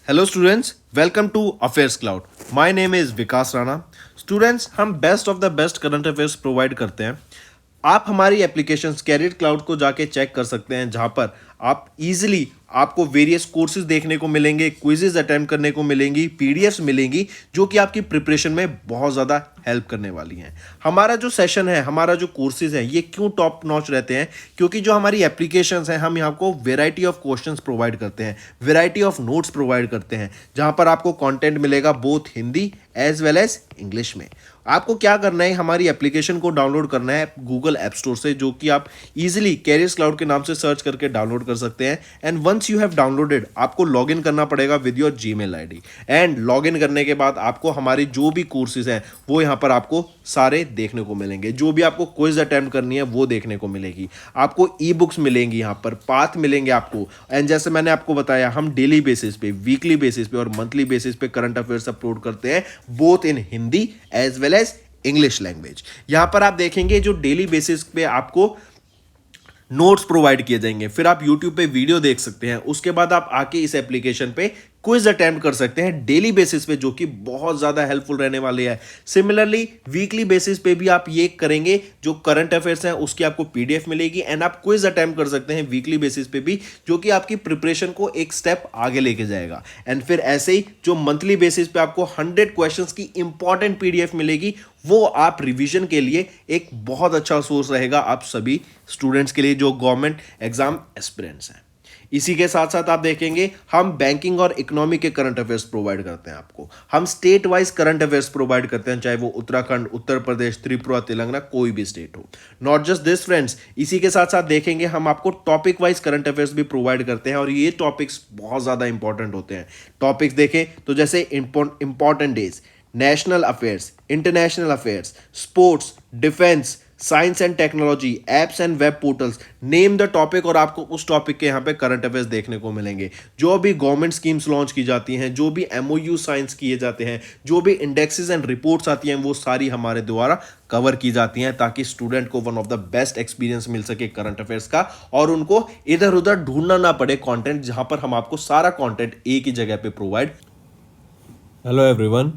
Hello students, welcome to affairs cloud. My name is Vikas Rana. Students, हम best of the best current affairs provide करते हैं। आप हमारी application career cloud को जाके चेक कर सकते हैं, जहां पर आप इजीली आपको वेरियस कोर्सेज देखने को मिलेंगे, क्विजेज अटेम्प्ट करने को मिलेंगी, पीडीएफ्स मिलेंगी जो कि आपकी प्रिपरेशन में बहुत ज़्यादा हेल्प करने वाली हैं। हमारा जो सेशन है, हमारा जो कोर्सेज है, ये क्यों टॉप नॉच रहते हैं? क्योंकि जो हमारी एप्लीकेशंस हैं, हम यहाँ को वेराइटी ऑफ क्वेश्चंस प्रोवाइड करते हैं, वेराइटी ऑफ नोट्स प्रोवाइड करते हैं, जहाँ पर आपको कंटेंट मिलेगा both Hindi as well as English में। आपको क्या करना है, हमारी एप्लीकेशन को डाउनलोड करना है गूगल ऐप स्टोर से, जो कि आप इजीली कैरियर्स क्लाउड के नाम से सर्च करके डाउनलोड कर सकते हैं। And once you have downloaded, आपको लॉगिन करना पड़ेगा with your Gmail ID. And login करने के बाद आपको हमारी जो भी कोर्सेज हैं वो यहाँ पर आपको सारे देखने को मिलेंगे। जो भी आपको क्विज अटेम्प्ट करनी है वो देखने को मिलेगी। आपको ई बुक्स मिलेंगी, यहाँ पर पाथ मिलेंगे आपको। एंड जैसे मैंने आपको बताया, हम डेली बेसिस पे, वीकली बेसिस पे और मंथली बेसिस पे करंट अफेयर्स अपलोड करते हैं, both in Hindi as well as English language. यहां पर आप देखेंगे जो डेली बेसिस पे आपको नोट्स प्रोवाइड किए जाएंगे, फिर आप यूट्यूब पे वीडियो देख सकते हैं, उसके बाद आप आके इस एप्लीकेशन पे क्विज अटेम्प्ट कर सकते हैं डेली बेसिस पे, जो कि बहुत ज़्यादा हेल्पफुल रहने वाले हैं। सिमिलरली वीकली बेसिस पे भी आप ये करेंगे, जो करंट अफेयर्स हैं उसकी आपको पीडीएफ मिलेगी एंड आप क्विज अटेम्प्ट कर सकते हैं वीकली बेसिस पे भी, जो कि आपकी प्रिपरेशन को एक स्टेप आगे लेके जाएगा। एंड फिर ऐसे ही जो मंथली बेसिस पे आपको 100 क्वेश्चंस की इंपॉर्टेंट पीडीएफ मिलेगी, वो आप रिवीजन के लिए एक बहुत अच्छा सोर्स रहेगा आप सभी स्टूडेंट्स के लिए जो गवर्नमेंट एग्जाम एस्पिरेंट्स हैं। इसी के साथ साथ आप देखेंगे, हम बैंकिंग और इकोनॉमी के करंट अफेयर्स प्रोवाइड करते हैं आपको। हम state wise current affairs provide करते हैं, चाहे वो उत्तराखंड, उत्तर प्रदेश, त्रिपुरा, तेलंगाना, कोई भी स्टेट हो। नॉट जस्ट दिस फ्रेंड्स, इसी के साथ साथ देखेंगे हम आपको टॉपिक वाइज करंट अफेयर्स भी प्रोवाइड करते हैं, और ये टॉपिक्स बहुत ज़्यादा इंपॉर्टेंट होते हैं। टॉपिक्स देखें तो जैसे important days, national affairs, international affairs, sports, defence, science and technology, apps and web portals, name the topic, और आपको उस टॉपिक के यहाँ पे करंट अफेयर्स देखने को मिलेंगे। जो भी गवर्नमेंट स्कीम्स लॉन्च की जाती हैं, जो भी एमओयू साइंस किए जाते हैं, जो भी इंडेक्सेस एंड रिपोर्ट्स आती हैं, वो सारी हमारे द्वारा कवर की जाती हैं, ताकि स्टूडेंट को one of the best experience मिल सके करंट अफेयर्स का, और उनको इधर उधर ढूंढना ना पड़े कंटेंट, जहां पर हम आपको सारा कंटेंट एक ही जगह पे प्रोवाइड। Hello everyone.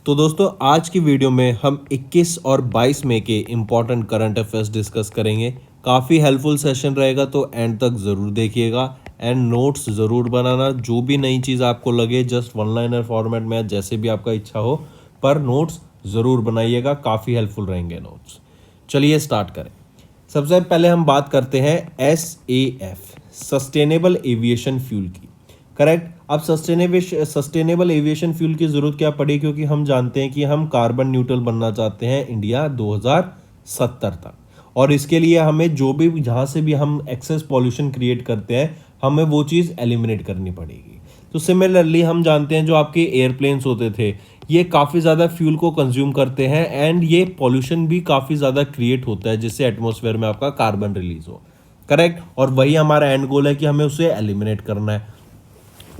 तो दोस्तों, आज की वीडियो में हम 21 और 22 मई के इम्पॉर्टेंट करंट अफेयर्स डिस्कस करेंगे। काफ़ी हेल्पफुल सेशन रहेगा, तो एंड तक ज़रूर देखिएगा एंड नोट्स ज़रूर बनाना। जो भी नई चीज़ आपको लगे, जस्ट वन लाइनर फॉर्मेट में, जैसे भी आपका इच्छा हो, पर नोट्स ज़रूर बनाइएगा, काफ़ी हेल्पफुल रहेंगे नोट्स। चलिए स्टार्ट करें। सबसे पहले हम बात करते हैं SAF, सस्टेनेबल एविएशन फ्यूल की। करेक्ट। अब सस्टेनेबल एविएशन फ्यूल की ज़रूरत क्या पड़ी? क्योंकि हम जानते हैं कि हम कार्बन न्यूट्रल बनना चाहते हैं इंडिया 2070 तक, और इसके लिए हमें जो भी, जहाँ से भी हम एक्सेस पॉल्यूशन क्रिएट करते हैं, हमें वो चीज़ एलिमिनेट करनी पड़ेगी। तो सिमिलरली हम जानते हैं जो आपके एयरप्लेन्स होते थे, ये काफ़ी ज़्यादा फ्यूल को कंज्यूम करते हैं, एंड ये पॉल्यूशन भी काफ़ी ज़्यादा क्रिएट होता है, जिससे एटमॉस्फेयर में आपका कार्बन रिलीज हो। करेक्ट। और वही हमारा एंड गोल है कि हमें उसे एलिमिनेट करना है।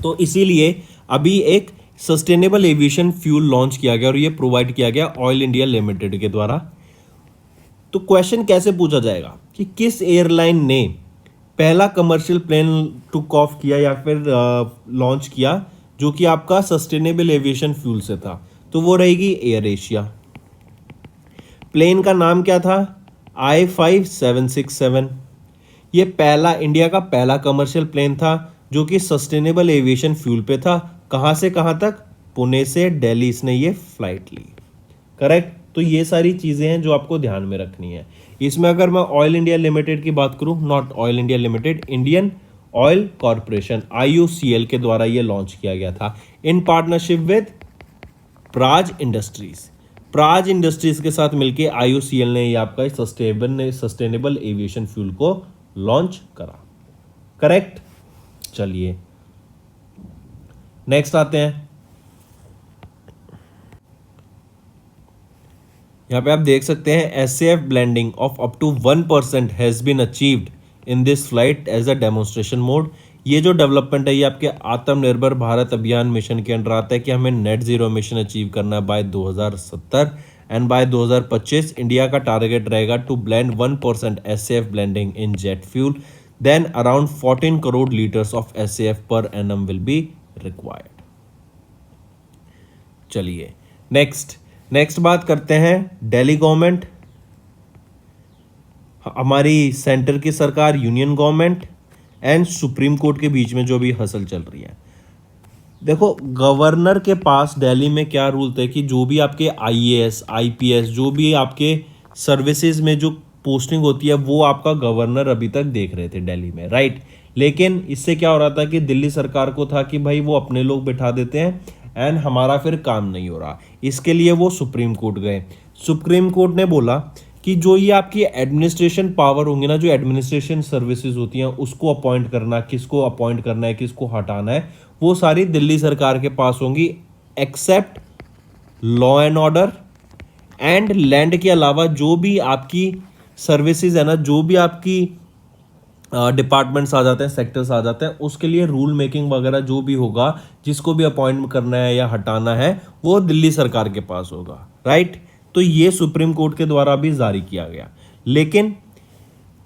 तो इसीलिए अभी एक सस्टेनेबल एविएशन फ्यूल लॉन्च किया गया, और ये प्रोवाइड किया गया ऑयल इंडिया लिमिटेड के द्वारा। तो क्वेश्चन कैसे पूछा जाएगा कि किस एयरलाइन ने पहला कमर्शियल प्लेन टुक ऑफ किया या फिर लॉन्च किया, जो कि आपका सस्टेनेबल एविएशन फ्यूल से था? तो वो रहेगी एयर एशिया। प्लेन का नाम क्या था? I-5767। ये पहला, इंडिया का पहला कमर्शियल प्लेन था जो कि सस्टेनेबल एविएशन फ्यूल पे था। कहाँ से कहाँ तक? पुणे से दिल्ली इसने ये फ्लाइट ली। करेक्ट। तो ये सारी चीज़ें हैं जो आपको ध्यान में रखनी है। इसमें अगर मैं ऑयल इंडिया लिमिटेड की बात करूं, not Oil India Limited, Indian Oil Corporation IOCL के द्वारा ये लॉन्च किया गया था in partnership with Praj Industries. Praj Industries के साथ मिलकर IOCL ने ये आपका सस्टेनेबल एविएशन फ्यूल को लॉन्च करा। करेक्ट। चलिए नेक्स्ट आते हैं। यहाँ पे आप देख सकते हैं SAF blending of up to 1% has been achieved in this flight as a demonstration mode. ये जो डेवलपमेंट है, ये आपके आत्मनिर्भर भारत अभियान मिशन के अंडर आता है कि हमें नेट जीरो मिशन अचीव करना है बाय 2070, एंड बाय 2025 इंडिया का टारगेट रहेगा to blend 1% SAF blending in jet fuel. Then around 14 crore litres of SAF per annum will be required. चलिए नेक्स्ट बात करते हैं दिल्ली गवर्नमेंट, हमारी सेंटर की सरकार, union government and Supreme Court के बीच में जो भी हसल चल रही है। देखो, गवर्नर के पास दिल्ली में क्या रूल थे कि जो भी आपके आईएएस आईपीएस जो भी आपके सर्विसेज में जो पोस्टिंग होती है वो आपका गवर्नर अभी तक देख रहे थे दिल्ली में, राइट। लेकिन इससे क्या हो रहा था कि दिल्ली सरकार को था कि भाई वो अपने लोग बिठा देते हैं एंड हमारा फिर काम नहीं हो रहा। इसके लिए वो सुप्रीम कोर्ट गए। सुप्रीम कोर्ट ने बोला कि जो ये आपकी एडमिनिस्ट्रेशन पावर होंगे ना, जो एडमिनिस्ट्रेशन सर्विसेज होती हैं उसको अपॉइंट करना, किसको अपॉइंट करना है, किसको हटाना है, वो सारी दिल्ली सरकार के पास होंगी, except law and order and land के अलावा जो भी आपकी सर्विसेज है ना, जो भी आपकी डिपार्टमेंट्स आ जाते हैं, सेक्टर्स आ जाते हैं, उसके लिए रूल मेकिंग वगैरह जो भी होगा, जिसको भी अपॉइंट करना है या हटाना है, वो दिल्ली सरकार के पास होगा, राइट। तो ये सुप्रीम कोर्ट के द्वारा भी जारी किया गया। लेकिन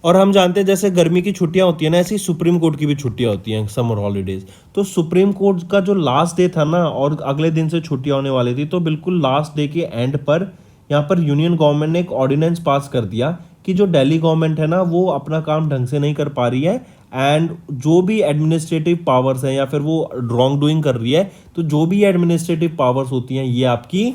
और हम जानते हैं जैसे गर्मी की छुट्टियां होती है ना, ऐसी सुप्रीम कोर्ट की भी छुट्टियां होती हैं, समर हॉलीडेज। तो सुप्रीम कोर्ट का जो लास्ट डे था ना और अगले दिन से छुट्टियां होने वाली थी, तो बिल्कुल लास्ट डे के एंड पर यहाँ पर यूनियन गवर्नमेंट ने एक ऑर्डिनेंस पास कर दिया कि जो दिल्ली गवर्नमेंट है ना वो अपना काम ढंग से नहीं कर पा रही है एंड जो भी एडमिनिस्ट्रेटिव पावर्स हैं या फिर वो रॉन्ग डूइंग कर रही है, तो जो भी एडमिनिस्ट्रेटिव पावर्स होती हैं ये आपकी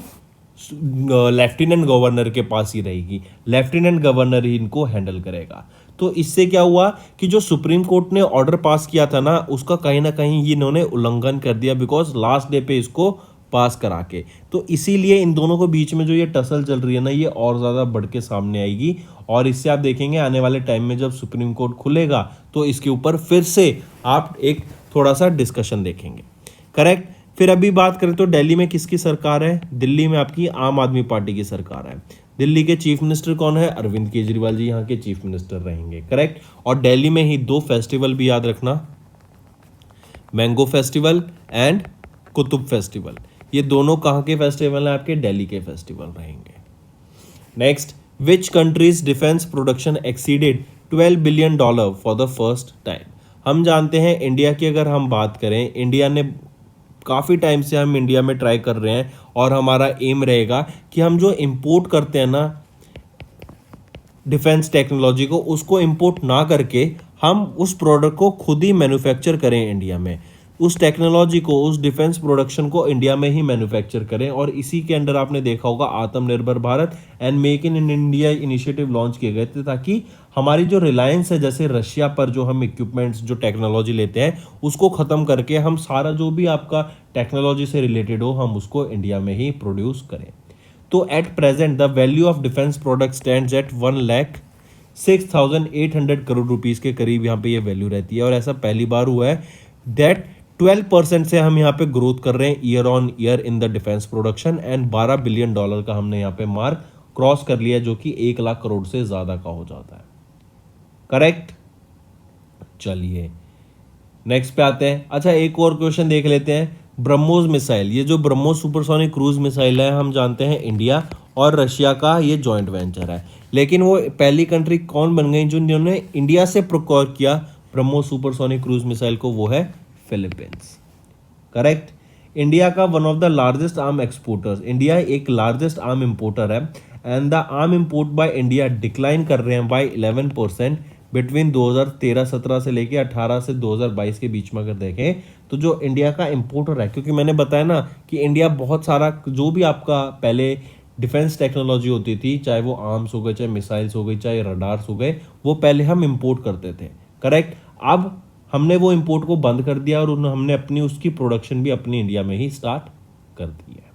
लेफ्टिनेंट गवर्नर के पास ही रहेगी। लेफ्टिनेंट गवर्नर ही इनको हैंडल करेगा। तो इससे क्या हुआ कि जो सुप्रीम कोर्ट ने ऑर्डर पास किया था ना उसका कहीं ना कहीं ये इन्होंने उल्लंघन कर दिया, बिकॉज लास्ट डे पे इसको पास करा के। तो इसीलिए इन दोनों के बीच में जो ये टसल चल रही है ना, ये और ज़्यादा बढ़ के सामने आएगी और इससे आप देखेंगे आने वाले टाइम में जब सुप्रीम कोर्ट खुलेगा तो इसके ऊपर फिर से आप एक थोड़ा सा डिस्कशन देखेंगे, करेक्ट। फिर अभी बात करें तो दिल्ली में किसकी सरकार है? दिल्ली में आपकी आम आदमी पार्टी की सरकार है। दिल्ली के चीफ मिनिस्टर कौन है? अरविंद केजरीवाल जी यहाँ के चीफ मिनिस्टर रहेंगे, करेक्ट। और दिल्ली में ही दो फेस्टिवल भी याद रखना, mango festival and Qutub festival. ये दोनों कहाँ के फेस्टिवल हैं? आपके दिल्ली के फेस्टिवल रहेंगे। Next, which countries defence production exceeded $12 billion for the first time? हम जानते हैं इंडिया की अगर हम बात करें, इंडिया ने काफ़ी टाइम से हम इंडिया में ट्राई कर रहे हैं और हमारा एम रहेगा कि हम जो इंपोर्ट करते हैं ना डिफेंस टेक्नोलॉजी को, उसको इंपोर्ट ना करके हम उस प्रोडक्ट को खुद ही मैन्युफैक्चर करें इंडिया में। उस टेक्नोलॉजी को, उस डिफेंस प्रोडक्शन को इंडिया में ही मैन्युफैक्चर करें। और इसी के अंडर आपने देखा होगा आत्मनिर्भर Bharat and make in India initiative launch किए गए थे, ताकि हमारी जो रिलायंस है जैसे रशिया पर जो हम इक्विपमेंट्स जो टेक्नोलॉजी लेते हैं उसको ख़त्म करके हम सारा जो भी आपका टेक्नोलॉजी से रिलेटेड हो हम उसको इंडिया में ही प्रोड्यूस करें। तो at present the value of defence product stands eight 1,06,800 crore rupees के करीब यहाँ पे ये वैल्यू रहती है। और ऐसा पहली बार हुआ है दैट 12% से हम यहाँ पे ग्रोथ कर रहे हैं year on year in the defence production and $12 billion का हमने यहाँ पे मार्क क्रॉस कर लिया, जो कि 1 लाख करोड़ से ज़्यादा का हो जाता है, करेक्ट। चलिए नेक्स्ट पे आते हैं। अच्छा, एक और क्वेश्चन देख लेते हैं। ब्रह्मोस मिसाइल, ये जो ब्रह्मोस सुपरसोनिक क्रूज मिसाइल है, हम जानते हैं इंडिया और रशिया का ये जॉइंट वेंचर है, लेकिन वो पहली कंट्री कौन बन गई जो इन्होंने इंडिया से प्रोक्योर किया ब्रह्मोस सुपरसोनिक क्रूज मिसाइल को? वो है फिलीपींस, करेक्ट। इंडिया का one of the largest arm exporters, India एक लार्जेस्ट आर्म इंपोर्टर है and the arm import by India decline कर रहे हैं बाय 11% बिटवीन 2013-17 से लेके 18 से 2022 के बीच में अगर देखें तो जो इंडिया का इंपोर्टर है, क्योंकि मैंने बताया ना कि इंडिया बहुत सारा जो भी आपका पहले डिफेंस टेक्नोलॉजी होती थी, चाहे वो आर्म्स हो गए, चाहे मिसाइल्स हो गई, चाहे रडार्स हो गए, वो पहले हम इंपोर्ट करते थे, करेक्ट। अब हमने वो इंपोर्ट को बंद कर दिया और हमने अपनी उसकी प्रोडक्शन भी अपनी इंडिया में ही स्टार्ट कर दी है।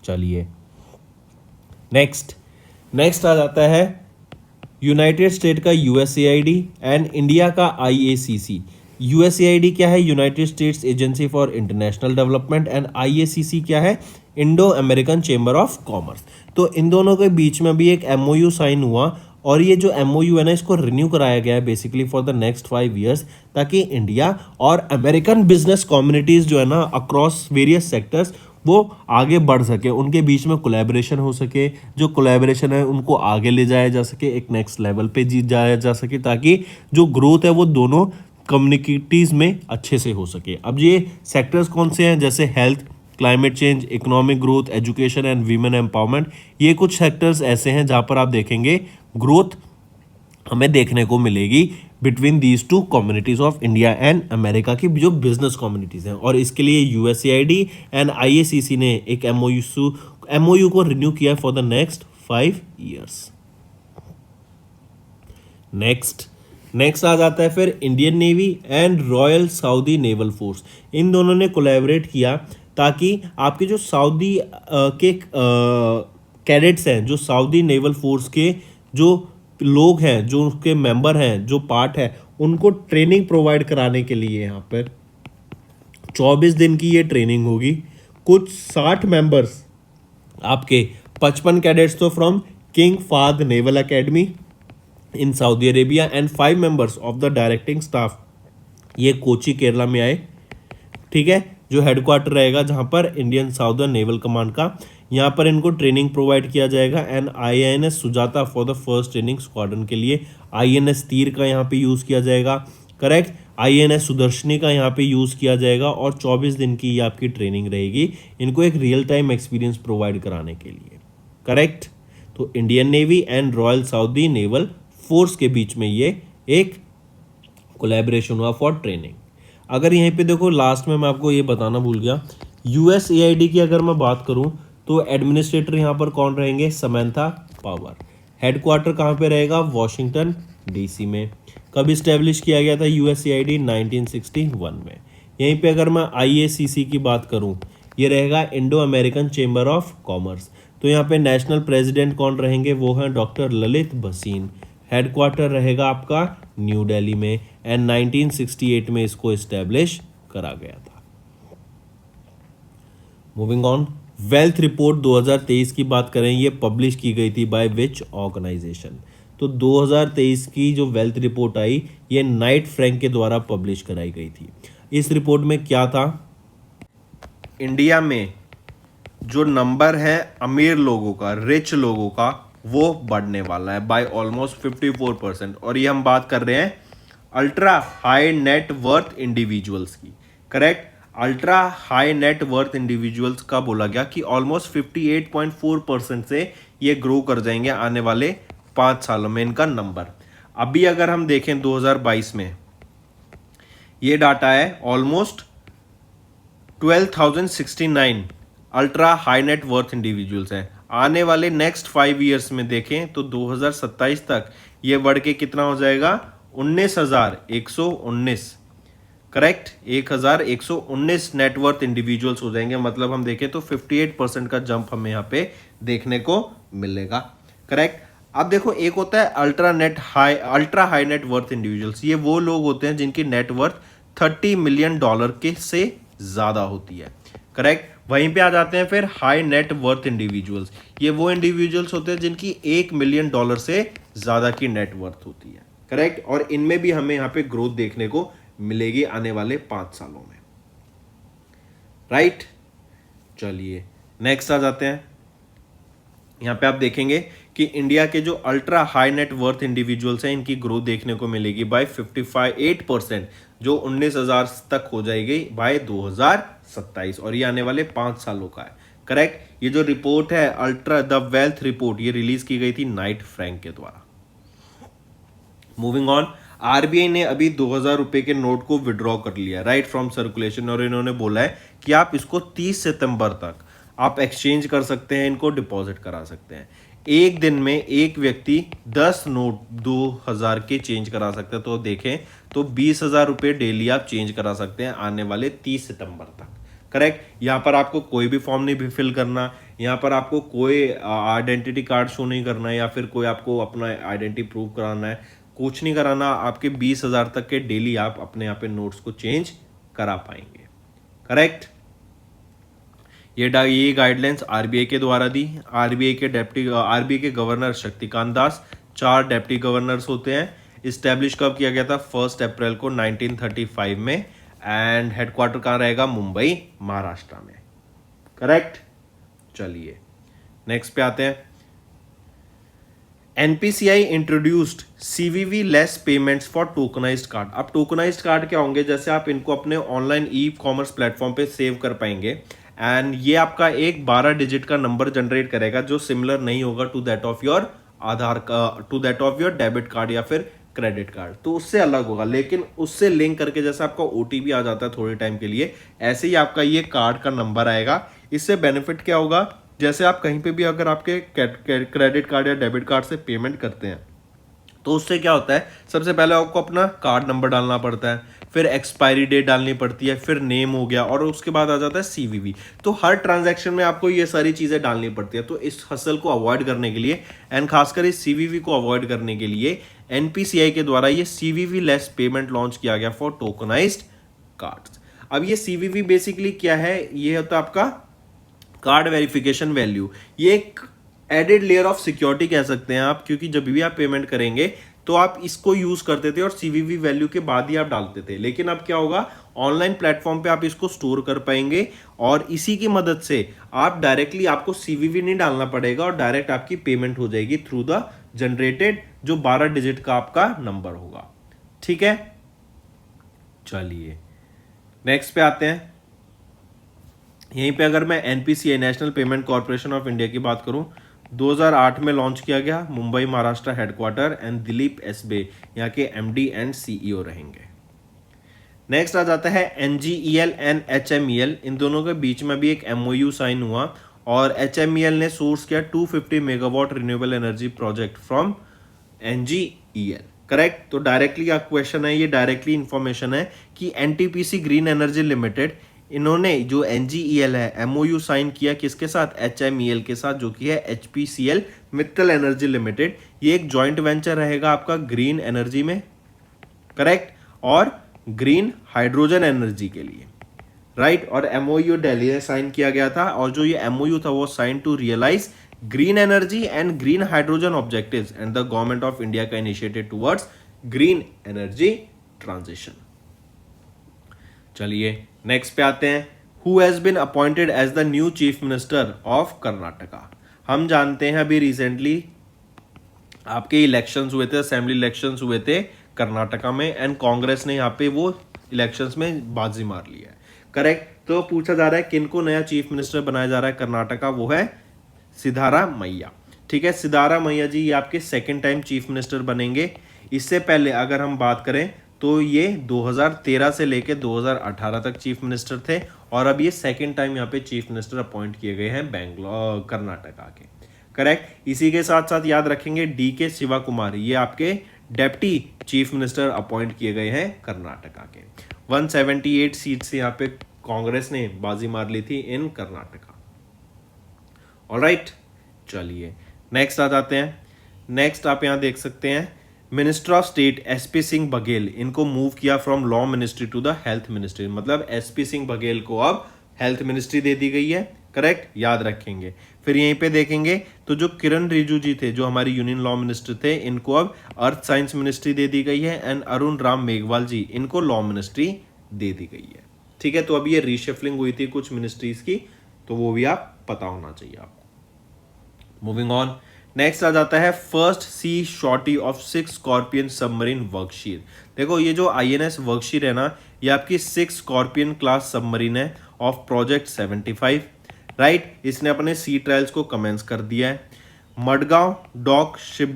चलिए नेक्स्ट आ जाता है यूनाइटेड स्टेट का यूएसएआईडी एंड इंडिया का आईएसीसी। यूएसएआईडी क्या है? United States agency for international development and IACC क्या है? Indo American chamber of commerce. तो इन दोनों के बीच में भी एक एमओयू साइन हुआ और ये जो एमओयू है ना इसको रिन्यू कराया गया है basically for the next 5 years, ताकि इंडिया और अमेरिकन बिजनेस कम्युनिटीज़ जो है ना अक्रॉस वेरियस सेक्टर्स वो आगे बढ़ सके, उनके बीच में कोलैबोरेशन हो सके, जो कोलैबोरेशन है उनको आगे ले जाया जा सके, एक नेक्स्ट लेवल पे जीत जाया जा सके, ताकि जो ग्रोथ है वो दोनों कम्युनिटीज़ में अच्छे से हो सके। अब ये सेक्टर्स कौन से हैं, जैसे health, climate change, economic growth, education and women empowerment. ये कुछ सेक्टर्स ऐसे हैं जहाँ पर आप देखेंगे ग्रोथ हमें देखने को मिलेगी between these two communities of India and America की जो बिजनेस कम्युनिटीज हैं। और इसके लिए यूएसएआईडी एंड आईएसीसी ने एक एमओयू को रिन्यू किया for the next 5 years. Next आ जाता है फिर Indian navy and royal Saudi naval force. इन दोनों ने कोलैबोरेट किया ताकि आपके जो सऊदी के कैडेट्स हैं, जो सऊदी नेवल फोर्स के जो लोग हैं, जो उसके मेंबर हैं, जो पार्ट है, उनको ट्रेनिंग प्रोवाइड कराने के लिए यहाँ पर 24 दिन की ये ट्रेनिंग होगी। कुछ 60 मेंबर्स आपके 55 कैडेट्स तो from king Fahd naval academy in Saudi Arabia and 5 members of the directing staff ये कोची केरला में आए। ठीक है, जो हेडक्वार्टर रहेगा जहां पर इंडियन साउदर्न नेवल कमांड का, यहाँ पर इनको ट्रेनिंग प्रोवाइड किया जाएगा। And INS Sujata for the first training squadron के लिए आईएनएस तीर का यहाँ पे यूज़ किया जाएगा। करेक्ट, आईएनएस सुदर्शनी का यहाँ पे यूज़ किया जाएगा और 24 दिन की ये आपकी ट्रेनिंग रहेगी इनको एक रियल टाइम एक्सपीरियंस प्रोवाइड कराने के लिए। करेक्ट, तो Indian navy and royal Saudi naval force के बीच में ये एक कोलैबोरेशन हुआ फॉर ट्रेनिंग। अगर यहीं पे देखो लास्ट में मैं आपको ये बताना भूल गया, यूएसएआईडी की अगर मैं बात करूं तो एडमिनिस्ट्रेटर यहाँ पर कौन रहेंगे, समंथा पावर। हेडक्वार्टर कहाँ पे रहेगा, वॉशिंगटन डीसी में। कब इस्टेब्लिश किया गया था यूएसएआईडी, 1961 में। यहीं पे अगर मैं आईएसीसी की बात करूं, ये रहेगा Indo American chamber of commerce. तो यहाँ पे नेशनल प्रेसिडेंट कौन रहेंगे, वो हैं डॉक्टर ललित भसीन। हेडक्वार्टर रहेगा आपका न्यू दिल्ली में एंड 1968 में इसको इस्टेब्लिश करा गया था। मूविंग ऑन, वेल्थ रिपोर्ट 2023 की बात करें, ये पब्लिश की गई थी बाय विच ऑर्गेनाइजेशन। तो 2023 की जो वेल्थ रिपोर्ट आई ये नाइट फ्रैंक के द्वारा पब्लिश कराई गई थी। इस रिपोर्ट में क्या था, इंडिया में जो नंबर है अमीर लोगों का, रिच लोगों का, वो बढ़ने वाला है बाय ऑलमोस्ट 54%। और ये हम बात कर रहे हैं ultra high net worth individuals की। Correct, ultra high net worth individuals का बोला गया कि ऑलमोस्ट 58.4% से ये ग्रो कर जाएंगे आने वाले 5 सालों में इनका नंबर। अभी अगर हम देखें 2022 में ये डाटा है almost 12,069 ultra high net worth individuals हैं। आने वाले नेक्स्ट 5 ईयर्स में देखें तो 2027 तक ये बढ़ के कितना हो जाएगा, 19,119। करेक्ट, 1,119 नेटवर्थ इंडिविजुअल्स हो जाएंगे। मतलब हम देखें तो 58% का जंप हमें यहाँ पे देखने को मिलेगा। करेक्ट, अब देखो एक होता है ultra high net worth individuals. ये वो लोग होते हैं जिनकी नेटवर्थ $30 मिलियन के से ज़्यादा होती है। करेक्ट, वहीं पे आ जाते हैं फिर हाई नेट वर्थ इंडिविजुअल्स। ये वो इंडिविजुअल्स होते हैं जिनकी $1 मिलियन से ज़्यादा की नेटवर्थ होती है। करेक्ट, और इनमें भी हमें यहाँ पे ग्रोथ देखने को मिलेगी आने वाले 5 सालों में। राइट, चलिए नेक्स्ट आ जाते हैं। यहाँ पे आप देखेंगे कि इंडिया के जो ultra high net worth individuals हैं इनकी ग्रोथ देखने को मिलेगी बाय 58%, जो 19,000 तक हो जाएगी बाय 2027। और ये आने वाले 5 सालों का है। करेक्ट, ये जो रिपोर्ट है अल्ट्रा द वेल्थ रिपोर्ट, ये रिलीज की गई थी नाइट फ्रैंक के द्वारा। मूविंग ऑन, आरबीआई ने अभी 2,000 रुपए के नोट को विड्रॉ कर लिया राइट फ्रॉम सर्कुलेशन। और इन्होंने बोला है कि आप इसको 30 सितंबर तक आप एक्सचेंज कर सकते हैं, इनको डिपॉजिट करा सकते हैं। एक दिन में एक व्यक्ति 10 नोट 2,000 के चेंज करा सकते हैं। तो देखें तो 20,000 रुपये डेली आप चेंज करा सकते हैं आने वाले 30 सितंबर तक। करेक्ट, यहाँ पर आपको कोई भी फॉर्म नहीं फिल करना, यहाँ पर आपको कोई आइडेंटिटी कार्ड शो नहीं करना है या फिर कोई आपको अपना आइडेंटिटी प्रूव कराना है, कुछ नहीं कराना। आपके 20,000 तक के डेली आप अपने यहाँ पे नोट्स को चेंज करा पाएंगे। करेक्ट, ये गाइडलाइंस आरबीआई के द्वारा दी। आरबीआई के governor Shaktikanta Das, 4 deputy governors होते हैं। इस्टेब्लिश कब किया गया था, 1 अप्रैल को 1935 में। एंड हेडक्वार्टर कहाँ रहेगा, मुंबई महाराष्ट्र में। करेक्ट, चलिए नेक्स्ट पे आते हैं। NPCI introduced CVV less payments for tokenised card. अब टोकनाइज्ड कार्ड क्या होंगे, जैसे आप इनको अपने ऑनलाइन ई कॉमर्स प्लेटफॉर्म पे सेव कर पाएंगे एंड ये आपका एक 12 डिजिट का नंबर जनरेट करेगा जो सिमिलर नहीं होगा to that of your Aadhaar का, to that of your debit card या फिर क्रेडिट कार्ड, तो उससे अलग होगा। लेकिन उससे लिंक करके जैसे आपका ओटीपी आ जाता है थोड़े टाइम के लिए, ऐसे ही आपका ये कार्ड का नंबर आएगा। इससे बेनिफिट क्या होगा, जैसे आप कहीं पे भी अगर आपके क्रेडिट कार्ड या डेबिट कार्ड से पेमेंट करते हैं तो उससे क्या होता है, सबसे पहले आपको अपना कार्ड नंबर डालना पड़ता है, फिर एक्सपायरी डेट डालनी पड़ती है, फिर नेम हो गया और उसके बाद आ जाता है सीवीवी। तो हर ट्रांजैक्शन में आपको ये सारी चीज़ें डालनी पड़ती है। तो इस हसल को अवॉइड करने के लिए एंड खासकर इस सीवीवी को अवॉइड करने के लिए एनपीसीआई के द्वारा ये सीवीवी लेस पेमेंट लॉन्च किया गया फॉर टोकनाइज्ड कार्ड्स। अब ये सीवीवी बेसिकली क्या है, ये होता है आपका कार्ड वेरिफिकेशन वैल्यू। ये एक एडेड लेयर ऑफ सिक्योरिटी कह सकते हैं आप, क्योंकि जब भी आप पेमेंट करेंगे तो आप इसको यूज करते थे और सीवीवी वैल्यू के बाद ही आप डालते थे। लेकिन अब क्या होगा, ऑनलाइन प्लेटफॉर्म पे आप इसको स्टोर कर पाएंगे और इसी की मदद से आप डायरेक्टली, आपको सीवीवी नहीं डालना पड़ेगा और डायरेक्ट आपकी पेमेंट हो जाएगी थ्रू द जनरेटेड जो 12 डिजिट का आपका नंबर होगा। ठीक है, चलिए नेक्स्ट पे आते हैं। यहीं पे अगर मैं NPCI national payment corporation of India की बात करूं, 2008 में लॉन्च किया गया, मुंबई महाराष्ट्र हेडक्वार्टर एंड दिलीप एसबे यहाँ के एमडी एंड सीईओ रहेंगे। नेक्स्ट आ जाता है एनजीईएल एंड एचएमईएल, इन दोनों के बीच में भी एक एमओयू साइन हुआ और एचएमईएल ने सोर्स किया 250 megawatt renewable energy project from NGEL. Correct, तो डायरेक्टली आप क्वेश्चन है, ये डायरेक्टली इंफॉर्मेशन है कि एनटीपीसी ग्रीन एनर्जी लिमिटेड, इन्होंने जो एनजीईएल है एमओयू साइन किया किसके साथ, एचएमईएल के साथ, जो कि है एचपीसीएल मित्तल एनर्जी लिमिटेड। ये एक जॉइंट वेंचर रहेगा आपका ग्रीन एनर्जी में, करेक्ट, और ग्रीन हाइड्रोजन एनर्जी के लिए, राइट। और एमओयू दिल्ली में साइन किया गया था और जो ये एमओयू था वो sign to realise green energy and green hydrogen objectives and the government of India का initiative towards green energy transition. चलिए नेक्स्ट पे आते हैं। Who has been appointed as the new chief minister of Karnataka. हम जानते हैं अभी रिसेंटली आपके इलेक्शंस हुए थे, असेंबली इलेक्शंस हुए थे कर्नाटका में एंड कांग्रेस ने यहाँ पे वो इलेक्शंस में बाजी मार लिया है, करेक्ट। तो पूछा जा रहा है किनको नया चीफ मिनिस्टर बनाया जा रहा है कर्नाटका, वो है सिद्धारामैया। ठीक है, सिद्धारामैया जी ये आपके सेकेंड टाइम चीफ मिनिस्टर बनेंगे। इससे पहले अगर हम बात करें तो ये 2013 से लेकर 2018 तक चीफ मिनिस्टर थे और अब ये सेकेंड टाइम यहाँ पे चीफ मिनिस्टर अपॉइंट किए गए हैं बैंगलोर कर्नाटका के, करेक्ट। इसी के साथ साथ याद रखेंगे डी के शिवा कुमार, ये आपके डेप्टी चीफ मिनिस्टर अपॉइंट किए गए हैं कर्नाटका के। 178 सीट से यहाँ पे कांग्रेस ने बाजी मार ली थी इन कर्नाटका। ऑलराइट, चलिए नेक्स्ट आ जाते हैं। नेक्स्ट आप यहाँ देख सकते हैं minister of state SP Singh Baghel, इनको मूव किया from law ministry to the health ministry, मतलब एसपी सिंह बघेल को अब हेल्थ मिनिस्ट्री दे दी गई है, करेक्ट, याद रखेंगे। फिर यहीं पे देखेंगे तो जो किरण रिजिजू जी थे जो हमारी यूनियन लॉ मिनिस्टर थे, इनको अब अर्थ साइंस मिनिस्ट्री दे दी गई है एंड अरुण राम मेघवाल जी, इनको लॉ मिनिस्ट्री दे दी गई है। ठीक है, तो अभी ये रीशफलिंग हुई थी कुछ मिनिस्ट्रीज की, तो वो भी आप पता होना चाहिए आपको। मूविंग ऑन, नेक्स्ट आ जाता है first sea sortie of 6 Scorpene submarine Vagsheer. देखो ये जो आईएनएस वर्कशीर है ना, ये आपकी 6 स्कॉर्पियन क्लास सबमरीन है ऑफ प्रोजेक्ट 75, राइट। इसने अपने सी ट्रायल्स को कमेंस कर दिया है। Mazagon Dock ship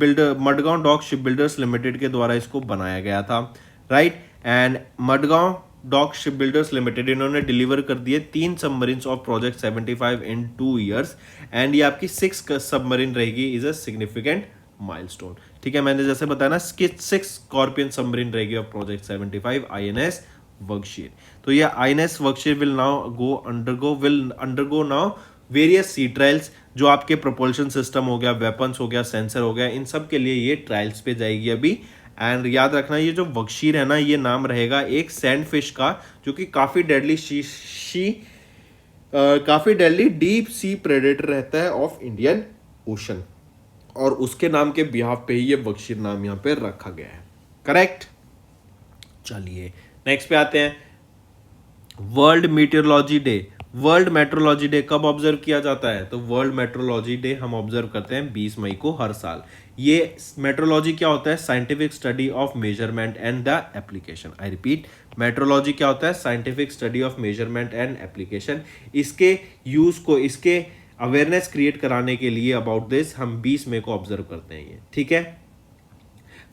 builders Limited के द्वारा इसको बनाया गया था, right. And Mazagon Dock Shipbuilders Limited, इन्होंने डिलीवर कर दिए 3 submarines of project 75 in 2 years and ये आपकी 6 सबमरीन रहेगी, इज अ सिग्निफिकेंट माइलस्टोन। ठीक है, मैंने जैसे बताया ना 6 स्कॉर्पियन सबमरीन रहेगी ऑफ प्रोजेक्ट 75 आईएनएस वर्कशीर। तो ये INS Vagsheer will undergo now various sea trials, जो आपके प्रोपल्शन सिस्टम हो गया, वेपन्स हो गया, सेंसर हो गया, इन सब के लिए ये ट्रायल्स पे जाएगी अभी। एंड याद रखना ये जो वर्कशीर है ना, ये नाम रहेगा एक सैंड फिश का, जो कि काफी डेडली डीप सी प्रेडेटर रहता है ऑफ इंडियन ओशन, और उसके नाम के बिहाफ पे ही ये वर्कशीर नाम यहाँ पे रखा गया है, करेक्ट। चलिए नेक्स्ट पे आते हैं। World meteorology day. World metrology day कब ऑब्जर्व किया जाता है? तो वर्ल्ड मेट्रोलॉजी डे हम ऑब्जर्व करते हैं 20 मई को हर साल। ये मेट्रोलॉजी क्या होता है? Scientific study of measurement and the application. I repeat, metrology क्या होता है? Scientific study of measurement and application. इसके यूज को, इसके अवेयरनेस क्रिएट कराने के लिए अबाउट दिस हम 20 मई को ऑब्जर्व करते हैं ये, ठीक है।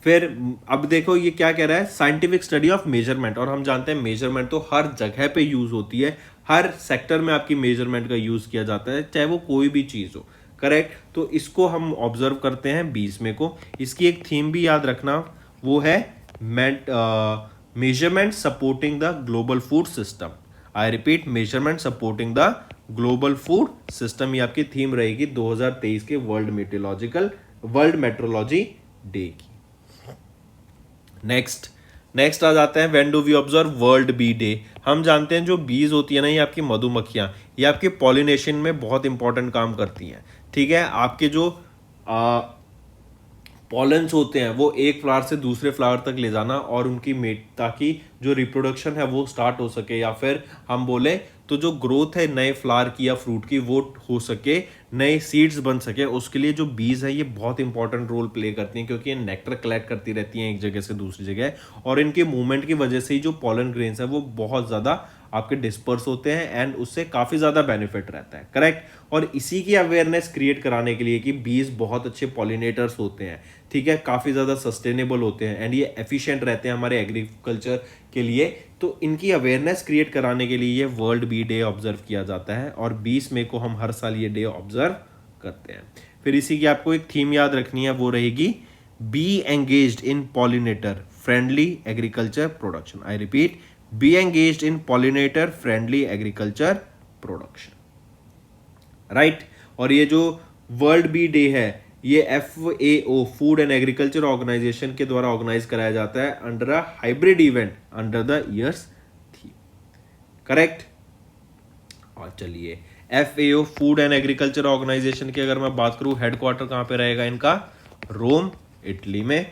फिर अब देखो ये क्या कह रहा है? साइंटिफिक स्टडी ऑफ मेजरमेंट, और हम जानते हैं मेजरमेंट तो हर जगह पे यूज होती है, हर सेक्टर में आपकी मेजरमेंट का यूज किया जाता है, चाहे वो कोई भी चीज हो, करेक्ट। तो इसको हम ऑब्जर्व करते हैं 20 में को। इसकी एक थीम भी याद रखना, वो है measurement supporting the global food system. I repeat, measurement supporting the global food system, ये आपकी थीम रहेगी 2023 के वर्ल्ड मेट्रोलॉजी डे की। नेक्स्ट आ जाते हैं, when do we observe world bee day. हम जानते हैं जो बीज होती है ना, ये आपकी मधुमक्खियां, ये आपके पॉलिनेशन में बहुत इंपॉर्टेंट काम करती हैं, ठीक है। आपके जो पॉलेंस होते हैं वो एक फ्लावर से दूसरे फ्लावर तक ले जाना, और उनकी मेट, ताकि जो रिप्रोडक्शन है वो स्टार्ट हो सके, या फिर हम बोले तो जो ग्रोथ है नए फ्लावर की या फ्रूट की वो हो सके, नए सीड्स बन सके, उसके लिए जो बीज है ये बहुत इंपॉर्टेंट रोल प्ले करती हैं, क्योंकि ये नेक्टर कलेक्ट करती रहती हैं एक जगह से दूसरी जगह, और इनके मूवमेंट की वजह से ही जो पॉलन ग्रेन्स है वो बहुत ज़्यादा आपके डिस्पर्स होते हैं, एंड उससे काफ़ी ज़्यादा बेनिफिट रहता है, करेक्ट। और इसी की अवेयरनेस क्रिएट कराने के लिए कि बीज बहुत अच्छे पॉलिनेटर्स होते हैं, ठीक है, काफ़ी ज़्यादा सस्टेनेबल होते हैं, एंड ये एफिशिएंट रहते हैं हमारे एग्रीकल्चर के लिए, तो इनकी अवेयरनेस क्रिएट कराने के लिए ये वर्ल्ड बी डे ऑब्जर्व किया जाता है, और 20 मई को हम हर साल ये डे ऑब्जर्व करते हैं। फिर इसी की आपको एक थीम याद रखनी है, वो रहेगी be engaged in pollinator friendly agriculture production. I repeat, be engaged in pollinator friendly agriculture production, right. और ये जो वर्ल्ड बी डे है ये FAO food and agriculture organisation के द्वारा ऑर्गेनाइज कराया जाता है under a hybrid event under the years theme, correct. और चलिए, FAO food and agriculture organisation की अगर मैं बात करूं, हेडक्वार्टर कहां पे रहेगा इनका? रोम, इटली में।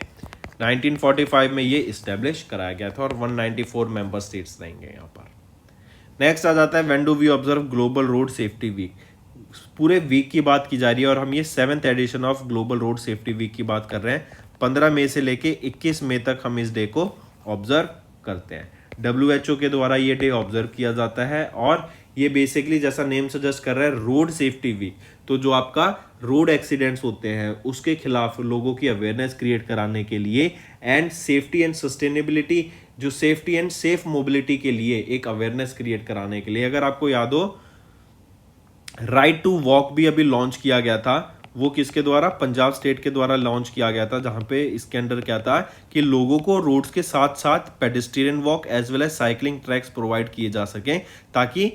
1945 में ये इस्टेब्लिश कराया गया था, और 194 मेंबर स्टेट्स रहेंगे यहाँ पर। नेक्स्ट आ जाता है, when do we observe global road safety week. पूरे वीक की बात की जा रही है, और हम ये 7th edition of global road safety week की बात कर रहे हैं। 15 मई से लेके 21 मई तक हम इस डे को ऑब्जर्व करते हैं। WHO के द्वारा ये डे ऑब्जर्व किया जाता है, और ये बेसिकली जैसा नेम सजेस्ट कर रहा है, रोड सेफ्टी वीक। तो जो आपका रोड एक्सीडेंट्स होते हैं उसके खिलाफ लोगों की अवेयरनेस क्रिएट कराने के लिए, एंड सेफ्टी एंड सस्टेनेबिलिटी, जो सेफ्टी एंड सेफ मोबिलिटी के लिए एक अवेयरनेस क्रिएट कराने के लिए। अगर आपको याद हो, राइट टू वॉक भी अभी लॉन्च किया गया था, वो किसके द्वारा? पंजाब स्टेट के द्वारा लॉन्च किया गया था, जहां पे इसके अंडर क्या था कि लोगों को रोड्स के साथ साथ pedestrian walk as well as cycling tracks provide किए जा सकें, ताकि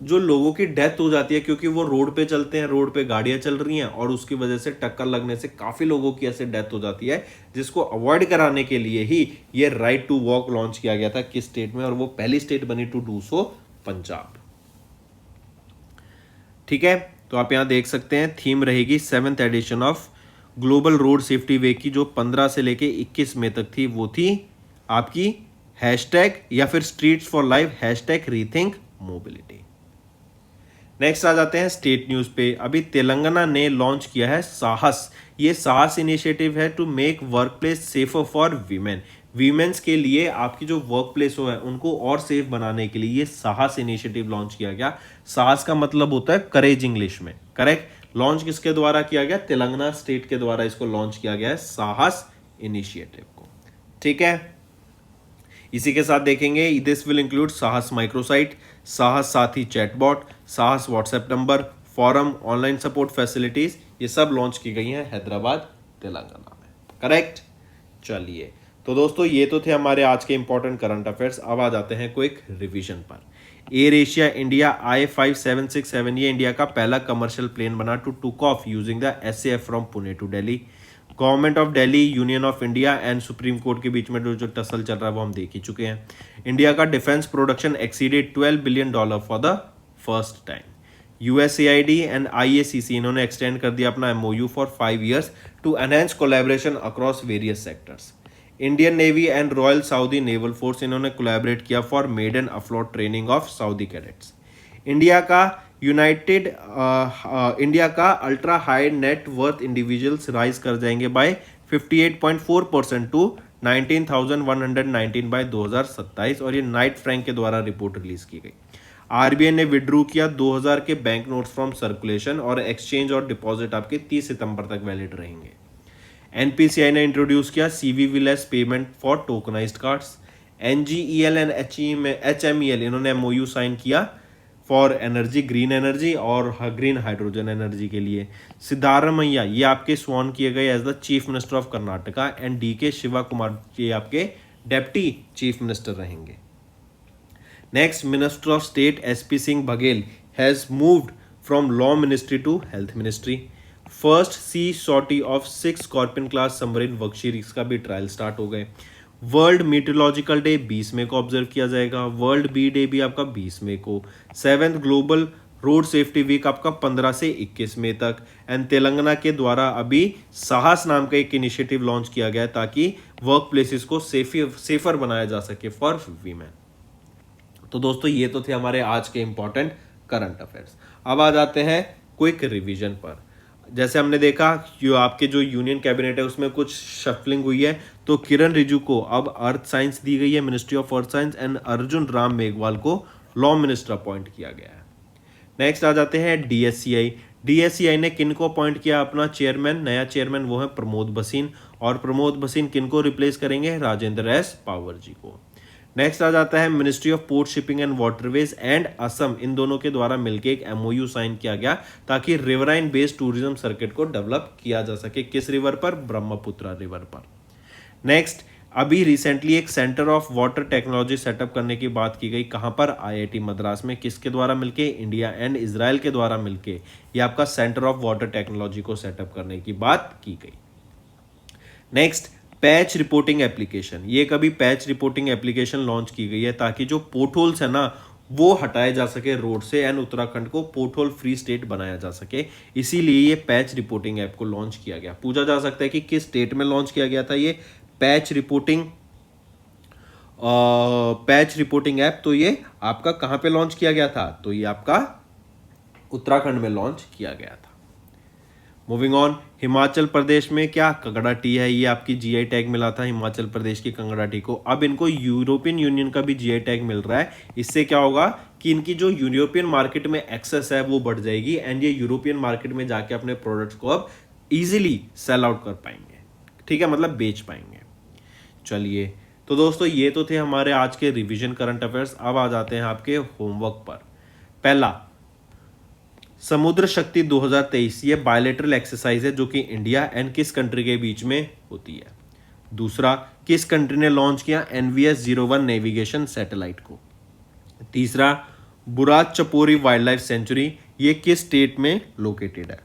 जो लोगों की डेथ हो जाती है, क्योंकि वो रोड पे चलते हैं, रोड पे गाड़ियां चल रही हैं, और उसकी वजह से टक्कर लगने से काफी लोगों की ऐसे डेथ हो जाती है, जिसको अवॉइड कराने के लिए ही ये राइट टू वॉक लॉन्च किया गया था। किस स्टेट में? और वो पहली स्टेट बनी टू डू सो, पंजाब, ठीक है। तो आप यहां देख सकते हैं, थीम रहेगी 7th edition of global road safety week की, जो 15 से लेके 21 मई तक थी, वो थी आपकी हैशटैग या फिर streets for life hashtag rethink mobility. Next आ जाते हैं स्टेट न्यूज पे। अभी तेलंगाना ने लॉन्च किया है साहस। ये साहस इनिशिएटिव है to make workplace safer for women. Womens के लिए आपकी जो वर्क प्लेस हो है उनको और सेफ बनाने के लिए ये साहस इनिशिएटिव लॉन्च किया गया। साहस का मतलब होता है करेज इंग्लिश में, करेक्ट। लॉन्च किसके द्वारा किया गया? तेलंगाना स्टेट के द्वारा इसको लॉन्च किया गया है, साहस इनिशिएटिव को, ठीक है। इसी के साथ देखेंगे, this will include Saahas microsite, Saahas Saathi chatbot, Saahas WhatsApp number, forum, online support facilities, ये सब लॉन्च की गई हैं हैदराबाद, तेलंगाना में, करेक्ट। चलिए, तो दोस्तों ये तो थे हमारे आज के इंपॉर्टेंट करंट अफेयर्स। अब आ जाते हैं क्विक रिवीजन पर। एयर एशिया इंडिया I5767, ये इंडिया का पहला कमर्शियल प्लेन बना to took off using the SAF from Pune to Delhi. Government of Delhi, union of India and Supreme Court के बीच में जो टसल चल रहा है वो हम देख ही चुके हैं। इंडिया का defence production exceeded $12 billion for the first time. USAID and IACC इन्होंने एक्सटेंड कर दिया अपना MOU for 5 years to enhance collaboration across various sectors. Indian navy and royal Saudi naval force इन्होंने कोलैबोरेट किया for maiden afloat training of Saudi cadets. India का ultra high net worth individuals rise कर जाएंगे bye 58.4% to 19,119 bye 2027, और ये Knight Frank के द्वारा report release की गई। आरबीआई ने विड्रू किया 2000 के बैंक नोट्स फ्रॉम सर्कुलेशन, और एक्सचेंज और डिपॉजिट आपके 30 सितंबर तक वैलिड रहेंगे। एनपीसीआई ने इंट्रोड्यूस किया CVV less payment for tokenised cards. NGEL and HMEL इन्होंने एमओयू साइन किया फॉर एनर्जी, ग्रीन एनर्जी और ग्रीन हाइड्रोजन एनर्जी के लिए। सिद्धारमैया ये आपके स्वान किए गए as the chief minister of Karnataka, and DK Shiva Kumar ये आपके डेप्टी चीफ मिनिस्टर रहेंगे। Next, minister of state SP Singh Baghel has moved from law ministry to health ministry. First sea sortie of 6 Scorpene class submarine worksheet का भी trial start हो गए। World meteorological day 20 मई को observe किया जाएगा। वर्ल्ड बी डे भी आपका 20 मई को। 7th global road safety week आपका 15 से 21 मई तक। एंड तेलंगाना के द्वारा अभी साहस नाम का एक इनिशिएटिव लॉन्च किया गया है ताकि वर्क प्लेसेस को सेफर बनाया जा सके फॉर वीमेन। तो दोस्तों ये तो थे हमारे आज के इंपॉर्टेंट करंट अफेयर्स। अब आ जाते हैं क्विक रिवीजन पर। जैसे हमने देखा आपके जो यूनियन कैबिनेट है उसमें कुछ शफलिंग हुई है, तो किरण रिजिजू को अब अर्थ साइंस दी गई है, ministry of earth science, and Arjun Ram Meghwal को लॉ मिनिस्टर अपॉइंट किया गया है। नेक्स्ट आ जाते हैं डीएससीआई। डीएससीआई ने किन को अपॉइंट किया अपना चेयरमैन, नया चेयरमैन वो है प्रमोद भसीन, और प्रमोद भसीन किन को रिप्लेस करेंगे, राजेंद्र एस पावर जी को। नेक्स्ट आ जाता है ministry of port shipping and waterways and Assam, इन दोनों के द्वारा मिलकर एक एमओयू साइन किया गया ताकि रिवराइन बेस्ड टूरिज्म सर्किट को डेवलप किया जा सके। किस रिवर पर, ब्रह्मपुत्रा रिवर पर। नेक्स्ट, अभी रिसेंटली एक centre of water technology setup करने की बात की गई, कहां पर, आईआईटी मद्रास में। किसके द्वारा मिलके, इंडिया एंड इजराइल के द्वारा मिलके ये आपका सेंटर ऑफ वाटर टेक्नोलॉजी को सेटअप करने की बात की गई। Next, patch reporting application. ये कभी पैच रिपोर्टिंग एप्लीकेशन लॉन्च की गई है ताकि जो पोर्टहोल्स है ना वो हटाए जा सके रोड से, एंड उत्तराखंड को पोर्टहोल फ्री स्टेट बनाया जा सके, इसीलिए ये पैच रिपोर्टिंग ऐप को लॉन्च किया गया। पूछा जा सकता है कि किस स्टेट में लॉन्च किया गया था ये पैच रिपोर्टिंग ऐप, तो ये आपका कहां पे लॉन्च किया गया था, तो ये आपका उत्तराखंड में लॉन्च किया गया था। मूविंग ऑन, हिमाचल प्रदेश में क्या कंगड़ा टी है, ये आपकी जीआई टैग मिला था हिमाचल प्रदेश की कंगड़ा टी को, अब इनको यूरोपियन यूनियन का भी जीआई टैग मिल रहा है। इससे क्या होगा कि इनकी जो यूरोपियन मार्केट में एक्सेस है वो बढ़ जाएगी, एंड ये यूरोपियन मार्केट में जाके अपने प्रोडक्ट्स को अब इजीली सेल आउट कर पाएंगे, ठीक है, मतलब बेच पाएंगे। चलिए, तो दोस्तों ये तो थे हमारे आज के रिवीजन करंट अफेयर्स। अब आ जाते हैं आपके होमवर्क पर। पहला, समुद्र शक्ति 2023 ये बायलैटरल एक्सरसाइज है जो कि इंडिया एंड किस कंट्री के बीच में होती है। दूसरा, किस कंट्री ने लॉन्च किया NVS-01 नेविगेशन सैटेलाइट को। तीसरा, बुराज चपोरी वाइल्ड लाइफ सेंचुरी ये किस स्टेट में लोकेटेड है।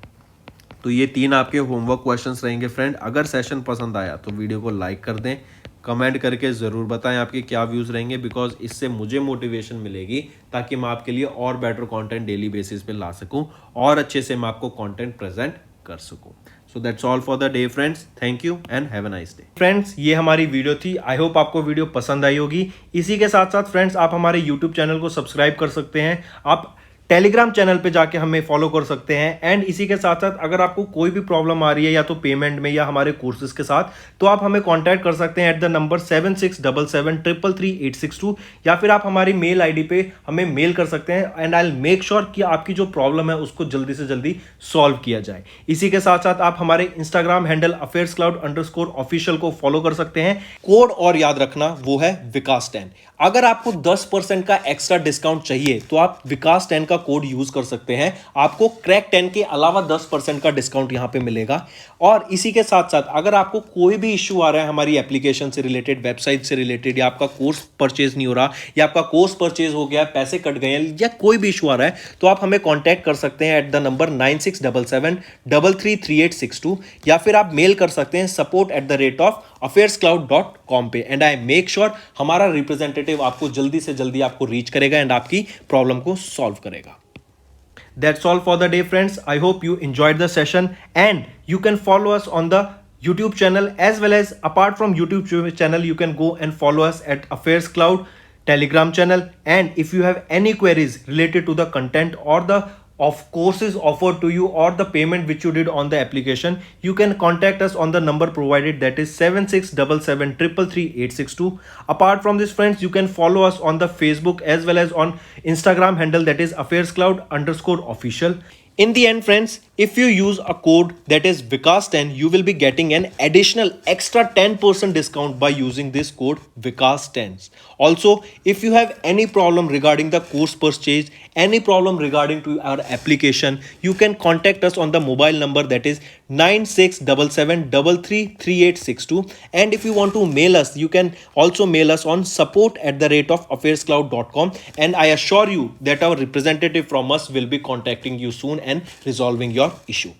तो ये 3 आपके होमवर्क क्वेश्चंस रहेंगे फ्रेंड। अगर सेशन पसंद आया तो वीडियो को लाइक कर दें, कमेंट करके ज़रूर बताएं आपके क्या व्यूज़ रहेंगे, बिकॉज इससे मुझे मोटिवेशन मिलेगी ताकि मैं आपके लिए और बेटर कंटेंट डेली बेसिस पे ला सकूं और अच्छे से मैं आपको कंटेंट प्रेजेंट कर सकूं। So that's all for the day friends, thank you and have a nice day. Friends, ये हमारी वीडियो थी, आई होप आपको वीडियो पसंद आई होगी। इसी के साथ साथ फ्रेंड्स आप हमारे यूट्यूब चैनल को सब्सक्राइब कर सकते हैं, आप टेलीग्राम चैनल पे जाके हमें फॉलो कर सकते हैं, एंड इसी के साथ साथ अगर आपको कोई भी प्रॉब्लम आ रही है या तो पेमेंट में या हमारे कोर्सेज के साथ, तो आप हमें कांटेक्ट कर सकते हैं एट द नंबर 7677333862, या फिर आप हमारी मेल आईडी पे हमें मेल कर सकते हैं, and I will make sure कि आपकी जो प्रॉब्लम है उसको जल्दी से जल्दी सॉल्व किया जाए। इसी के साथ साथ आप हमारे इंस्टाग्राम हैंडल affairscloud_official को फॉलो कर सकते हैं। कोड और याद रखना वो है विकास 10। अगर आपको 10% का एक्स्ट्रा डिस्काउंट चाहिए तो आप विकास 10 का कोड यूज कर सकते हैं, आपको क्रैक 10 के अलावा 10% का डिस्काउंट यहां पे मिलेगा। और इसी के साथ साथ अगर आपको कोई भी इश्यू आ रहा है हमारी एप्लीकेशन से रिलेटेड, वेबसाइट से रिलेटेड, या आपका कोर्स परचेज नहीं हो रहा, या आपका कोर्स परचेज हो गया, पैसे कट गए हैं, या कोई भी इशू आ रहा है, तो आप हमें कॉन्टैक्ट कर सकते हैं एट द नंबर 9677333862, या फिर आप मेल कर सकते हैं support@affairscloud.com पे, एंड आई मेक श्योर हमारा रिप्रेजेंटेटिव आपको जल्दी से जल्दी आपको रीच करेगा एंड आपकी प्रॉब्लम को सॉल्व करेगा। That's all for the day, friends. I hope you enjoyed the session, and you can follow us on the YouTube channel, as well as apart from YouTube channel you can go and follow us at Affairs Cloud Telegram channel. And if you have any queries related to the content or the of courses offered to you or the payment which you did on the application, you can contact us on the number provided, that is 7677333862. Apart from this friends, you can follow us on the Facebook as well as on Instagram handle, that is affairscloud_official. In the end friends, if you use a code that is Vikas10, you will be getting an additional extra 10% discount by using this code Vikas10. Also, if you have any problem regarding the course purchase, any problem regarding to our application, you can contact us on the mobile number, that is 9677333862. And if you want to mail us, you can also mail us on support@affairscloud.com, and I assure you that our representative from us will be contacting you soon and resolving your issue.